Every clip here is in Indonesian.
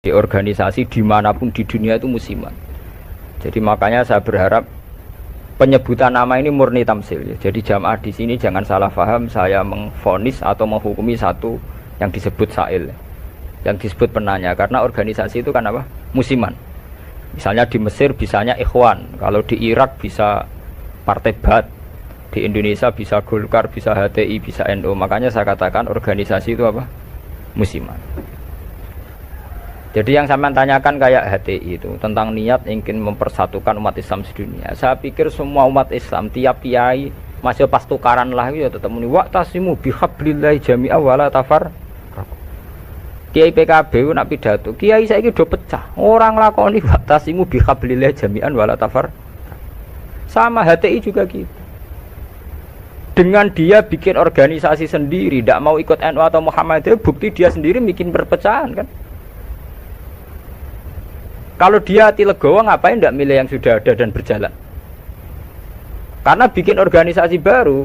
Di organisasi dimanapun di dunia itu musiman. Jadi makanya saya berharap penyebutan nama ini murni tamsil ya. Jadi jamaah di sini jangan salah paham saya mengvonis atau menghukumi satu yang disebut sa'il, yang disebut penanya, karena organisasi itu kan apa? Musiman. Misalnya di Mesir bisanya Ikhwan, kalau di Irak bisa Partai Ba'ath, di Indonesia bisa Golkar, bisa HTI, bisa NU. Makanya saya katakan organisasi itu apa? Musiman. Jadi yang saya tanyakan kayak HTI itu tentang niat ingin mempersatukan umat Islam sedunia. Saya pikir semua umat Islam tiap kiai masih pas tukaran lah ya tetap muni wa'tasimu bihablillahi jami'a wala tafar. Kiai PKB nak pidato, kiai saiki do pecah. Orang lakoni wa'tasimu bihablillahi jami'an wala tafar. Sama HTI juga gitu. Dengan dia bikin organisasi sendiri, tidak mau ikut NU atau Muhammadiyah, bukti dia sendiri bikin perpecahan kan. Kalau dia hati legowo ngapain tidak milih yang sudah ada dan berjalan? Karena bikin organisasi baru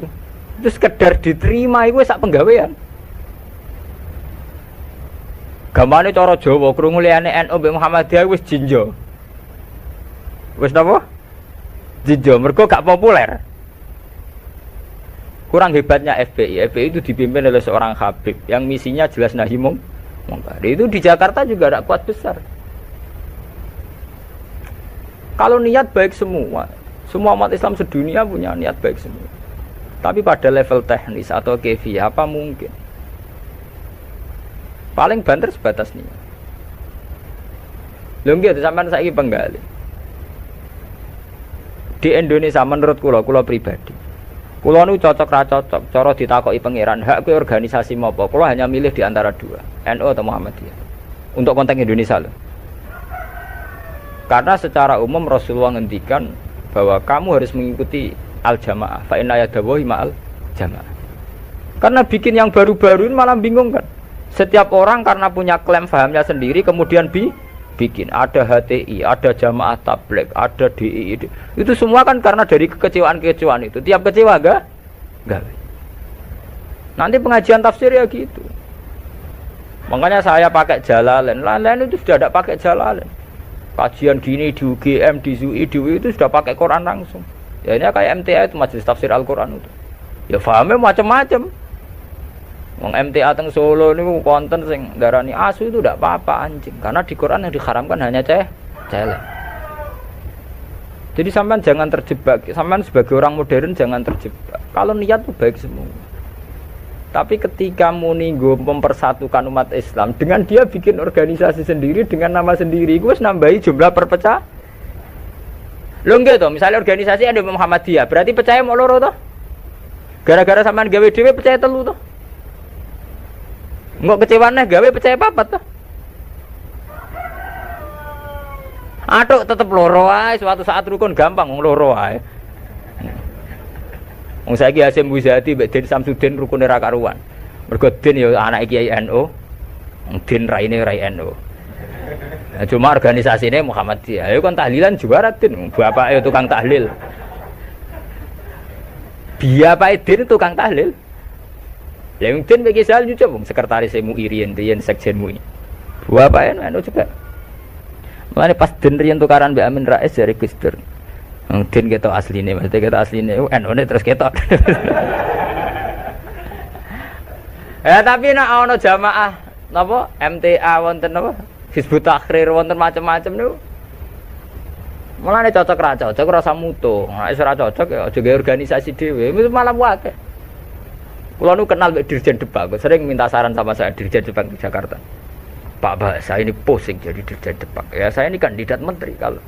itu sekedar diterima itu sak penggawean. Gamane cara Jawa krungu liyane NU mbek Muhammadiyah wis jinjo. Wis napa? Jinjo, mergo gak populer. Kurang hebatnya FPI. FPI itu dipimpin oleh seorang Habib yang misinya jelas nahi mungkar. Itu di Jakarta juga ada kuat besar. Kalau niat baik semua umat Islam sedunia punya niat baik semua. Tapi pada level teknis atau kefiyah apa mungkin? Paling banter sebatas niat. Lho nggih sampean saiki penggali. Di Indonesia menurut kula pribadi. Kula nu cocok ra cocok, cara ditakoki pangeran, hak kowe organisasi mopo? Kula hanya milih di antara dua, NU atau Muhammadiyah. Untuk konteks Indonesia loh. Karena secara umum Rasulullah ngendikan bahwa kamu harus mengikuti al-jamaah. Fa inna yadawahi ma'al jamaah. Karena bikin yang baru-baru ini malah bingung kan. Setiap orang karena punya klaim fahamnya sendiri kemudian bikin ada HTI, ada jamaah tabligh, ada DI. Itu semua kan karena dari kekecewaan-kekecewaan itu. Tiap kecewa enggak? Nanti pengajian tafsir ya gitu. Makanya saya pakai Jalalain. Lain-lain itu sudah ada pakai Jalalain. Kajian gini di UGM, di ZUI, di UI itu sudah pakai Quran langsung. Ya ini kayak MTA itu Majelis Tafsir Al-Quran itu. Ya fahamnya macam-macam. Wong MTA teng Solo niku konten sing darani asu itu tidak apa-apa anjing. Karena di Quran yang diharamkan hanya celeng. Jadi sampean jangan terjebak. Sampean sebagai orang modern jangan terjebak. Kalau niat itu baik semua. Tapi ketika muninggo mempersatukan umat Islam dengan dia bikin organisasi sendiri dengan nama sendiri, gue nambahi jumlah perpecah. Lo enggak toh, misalnya organisasi ada Muhammadiyah, berarti percaya mau loro toh? Gara-gara sampean gawe dhewe percaya telu toh? Enggak kecewane gawe percaya papat toh? Aduh tetep loro ae, suatu saat rukun gampang wong loro ae. Wong saiki Hasyim Muzadi mbek Den Samsudin rukune ra karuan. Mergo Den ya anake Kiai NU, Den raine rai NU. Nah, cuma organisasine Muhammadiyah. Ayo kan tahlilan juara Den, bapake tukang tahlil. Bapake Den tukang tahlil. Lah wong Den iki sal nyucup wong sekretaris MUI riyen sekjen MUI. Bapake NU juga. Mulane pas Den riyen tukaran mbek Amin Rais dari Gus Dur. Din kita asline, maksudnya kita asline NU terus ketok. Ya tapi nak ono jamaah napa MTA wonten napa Hizbut Tahrir wonten macam-macam niku. Mulane cocok ra cocok rasa mutu. Nek ora cocok ya aja gawe organisasi dhewe. Itu malah wae. Kula nu kenal mbek Dirjen Depak, sering minta saran sama saya Dirjen Depak di Jakarta. Pak, saya ini pusing jadi Dirjen Depak. Ya saya ini kandidat menteri kalau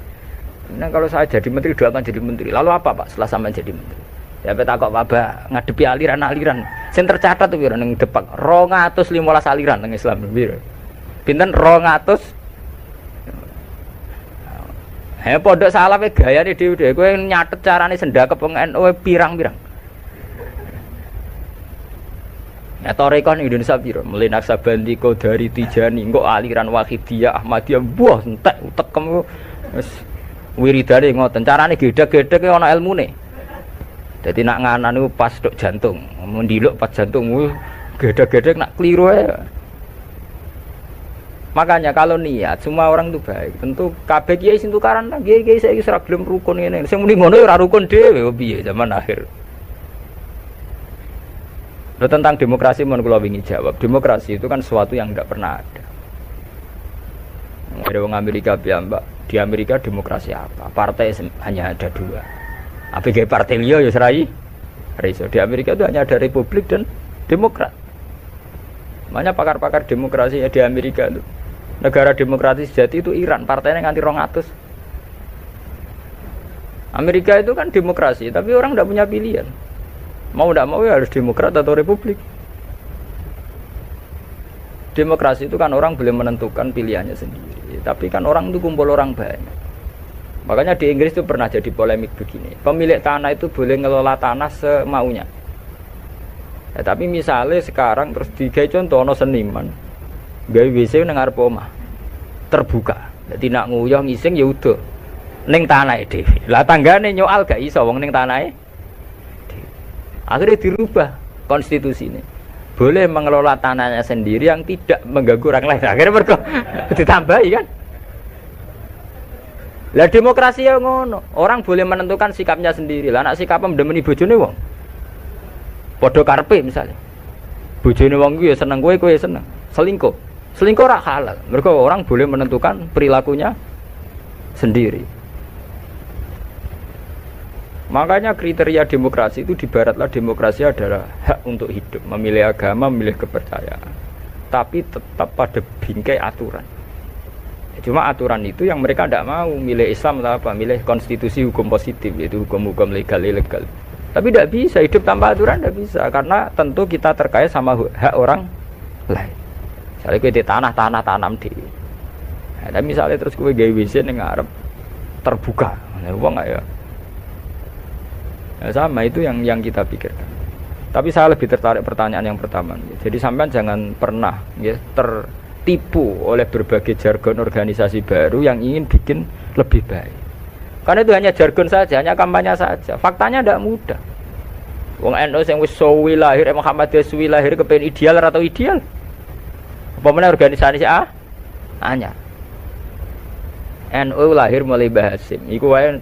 saya jadi menteri doakan jadi menteri. Lalu apa Pak setelah sampai jadi menteri? Ya petakok Pak ngadepi aliran-aliran. Sing tercatat tuh piro ning Depak 215 aliran teng Islam piro. Pinten 200. Pondok salafe gayane dhewe-dhewe kowe nyatet carane sendakep wong NU pirang-pirang. Ya tarekah ning Indonesia piro? Mulai Naksabandi, Qadari, Tijani, engko aliran Wahidiyah, Ahmadiyah, buah entek utekem wis wiridane ngoten carane gedhek-gedhek ana ilmune. Dadi nak nganan niku pas tok jantung, mendiluk pas jantung gedhek-gedhek nak kliru ae. Makanya kalau niat semua orang itu baik. Tentu kabeh kiai sing tukaran ta, kiai saiki ora gelem rukun ngene. Sing muni ngono ya ora rukun dhewe piye zaman akhir. Lalu tentang demokrasi mohon kula wingi jawab. Demokrasi itu kan sesuatu yang tidak pernah ada. Ada orang Amerika piyambak. Di Amerika demokrasi apa? Partai hanya ada dua. Apa kayak partai liya ya serai? Reso. Di Amerika itu hanya ada Republik dan Demokrat. Makanya pakar-pakar demokrasi di Amerika itu. Negara demokratis sejati itu Iran, partainya nganti 200. Amerika itu kan demokrasi, tapi orang tidak punya pilihan. Mau tidak mau ya harus demokrat atau republik. Demokrasi itu kan orang boleh menentukan pilihannya sendiri, tapi kan orang itu kumpul orang banyak. Makanya di Inggris itu pernah jadi polemik begini. Pemilik tanah itu boleh ngelola tanah semaunya. Ya, tapi misalnya sekarang terus digawe contoh ono seniman gawe WC nang arep omah terbuka. Dadi nak nguyah ngising ya udah ning tanahe dhewe. Lah tanggane nyoal gak iso wong ning tanahe dhewe. Akhirnya dirubah konstitusi ini. Boleh mengelola tanahnya sendiri yang tidak mengganggu orang lain. Akhirnya mergo ditambahi kan. Lah demokrasi ya ngono. Orang boleh menentukan sikapnya sendiri. Lah nek sikapnya mendemeni bojone wong. Padha karepe misalnya. Bojone wong ku ya seneng kowe ya seneng. Selingkuh ora halal. Mergo orang boleh menentukan perilakunya sendiri. Makanya kriteria demokrasi itu di baratlah demokrasi adalah hak untuk hidup, memilih agama, memilih kepercayaan. Tapi tetap pada bingkai aturan. Cuma aturan itu yang mereka tidak mau, milih Islam atau apa, milih konstitusi hukum positif, yaitu hukum-hukum legal ilegal. Tapi tidak bisa hidup tanpa aturan, tidak bisa, karena tentu kita terkait sama hak orang lain. Misalnya gue di tanah tanam di, nah, misalnya terus gue gawe WC ning ngarep terbuka, uang nggak ya? Nah, sama itu yang kita pikirkan. Tapi saya lebih tertarik pertanyaan yang pertama. Jadi sampean jangan pernah ya, tertipu oleh berbagai jargon organisasi baru yang ingin bikin lebih baik. Karena itu hanya jargon saja, hanya kampanye saja. Faktanya tidak mudah. Wong NU yang wis suwi lahir, Muhammadiyah suwi lahir kepengen ideal atau ideal? Apa meneh organisasi anyar. NU lahir mulai Mbah Hasim. Iku wae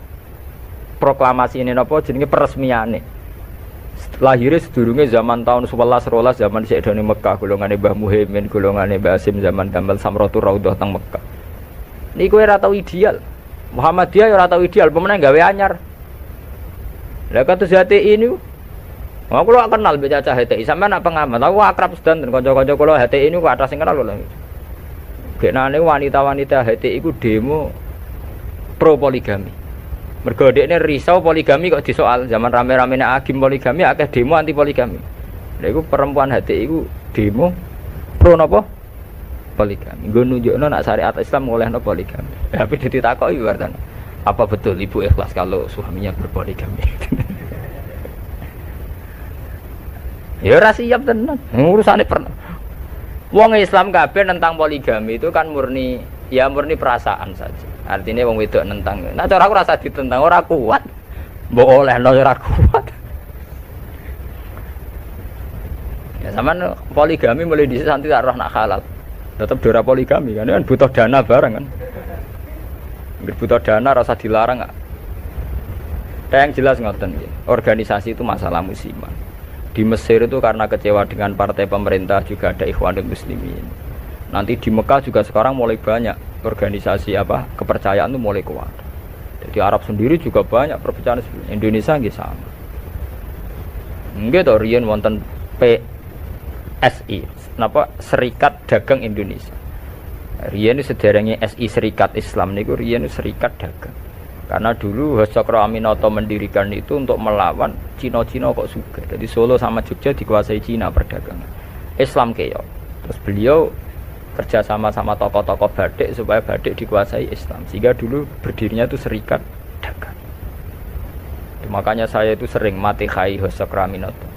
proklamasi ini napa jenenge peresmiane. Lahirnya sedurunge zaman tahun 11 12 zaman Syekh Doni Mekah, golongane Mbah Muhaimin, golongane Mbah Hasim zaman Gamal Samratul Raudhah teng Mekah. Niku ora tau ideal. Muhammadiyah ya ora tau ideal, pemenang gawe anyar. Lah kados HTI ini aku lu kenal mbek cacah HTI, sampean nak pengamat. Aku akrab sedanten kanca-kanca kula HTI ini ku atas sing kenal kula. Genane wanita-wanita HTI iku demo pro poligami. Mergo dekne risau poligami kok disoal. Zaman rame-rame nek agim poligami akeh demo anti poligami. Lha iku perempuan HTI iku demo pro napa? Poligami. Nggo nunjukno nak syariat Islam ngolehno poligami. Tapi ditakoki wartan. Apa betul ibu ikhlas kalau suaminya berpoligami? Ya ora siap tenan. Urusane pernah. Wong Islam kabeh tentang poligami itu kan murni perasaan saja. Artinya wong wedok nentang. Nah cara aku rasa ditentang ora kuat. Mbok olehno ora kuat. Ya sampean poligami mulai dhisik santi tak roh nak halal. Tetap dora poligami kan butuh dana bareng kan. Butuh dana rasa dilarang enggak. Yang jelas ngoten nggih. Organisasi itu masalah musiman. Di Mesir itu karena kecewa dengan partai pemerintah juga ada Ikhwanul Muslimin. Nanti di Mekah juga sekarang mulai banyak organisasi kepercayaan itu mulai kuat. Jadi Arab sendiri juga banyak perpecahan. Indonesia nggih sama. Nggih to riyen wonten PSI, Serikat Dagang Indonesia. Riyen sederenge SI Serikat Islam niku riyen Serikat Dagang. Karena dulu Hasakro Aminoto mendirikan itu untuk melawan Cina-Cina kok juga. Jadi Solo sama Jogja dikuasai Cina perdagangan. Islam keok. Terus beliau kerja sama tokoh-tokoh badik supaya badik dikuasai Islam. Sehingga dulu berdirinya itu Serikat Dagang. Makanya saya itu sering mati khai Hasakro Aminoto.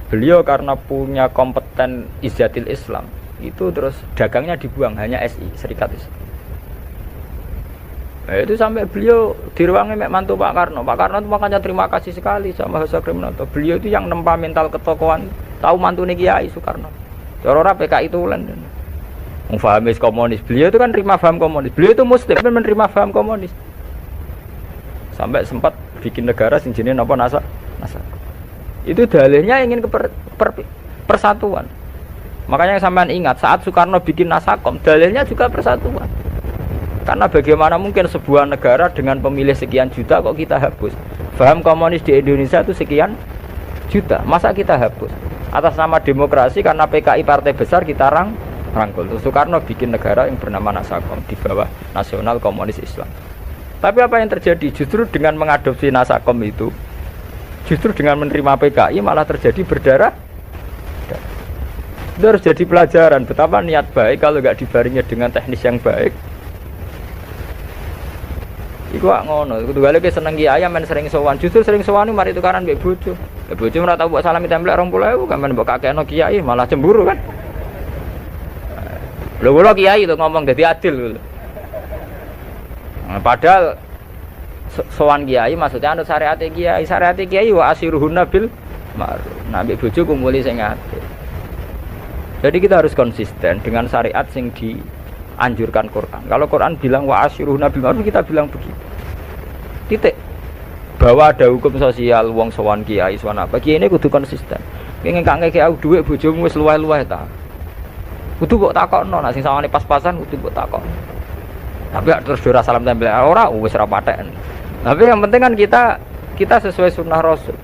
Beliau karena punya kompeten izzatil Islam, itu terus dagangnya dibuang, hanya SI, Serikat Islam. Nah, itu sampai beliau diruangi mek mantu Pak Karno. Pak Karno itu makanya terima kasih sekali sama Hasakro Aminoto. Beliau itu yang nempa mental ketokohan, tahu mantune Kiai Soekarno. Cara ora PKI itu ulen. Fahamis komunis. Beliau itu kan terima paham komunis. Beliau itu muslim tapi menerima paham komunis. Sampai sempat bikin negara sing jenenge napa nasa. Itu dalihnya ingin ke persatuan. Makanya sampean ingat saat Soekarno bikin Nasakom, dalihnya juga persatuan. Karena bagaimana mungkin sebuah negara dengan pemilih sekian juta kok kita hapus? Paham komunis di Indonesia itu sekian juta. Masa kita hapus? Atas nama demokrasi karena PKI partai besar kita rangkul. Soekarno bikin negara yang bernama Nasakom di bawah Nasional Komunis Islam. Tapi apa yang terjadi? Justru dengan mengadopsi Nasakom itu, justru dengan menerima PKI malah terjadi berdarah. Itu harus jadi pelajaran betapa niat baik kalau nggak dibaringnya dengan teknis yang baik. Iku ngono, kudu gale ke seneng kiai men sering sowan. Justru sering sowan mari tukaran mbek bojo. Bojo ora tau mbok salami templek 20.000 kan men mbok kakekno kiai malah cemburu kan. Lho kula kiai itu ngomong dadi adil lho. Padahal sowan kiai maksudnya anut syariat kiai wa asiruhunna bil ma'ruf. Nah mbek bojo kumpuli sing adil. Jadi kita harus konsisten dengan syariat sing dianjurkan Quran. Kalau Quran bilang wa asiruhunna bil ma'ruf kita bilang begitu. Titik. Bahwa ada hukum sosial wong sowan kiai sowan apa kiai ini kudu konsisten. Pengen gak ngekek aku dhuwit bojomu wis luweh-luweh ta. Kudu mbok takokno, nek sing sawane pas-pasan kudu mbok takokno. Tapi terus ora salam tempel ora wis ora paten. Tapi yang penting kan kita sesuai sunnah Rasul.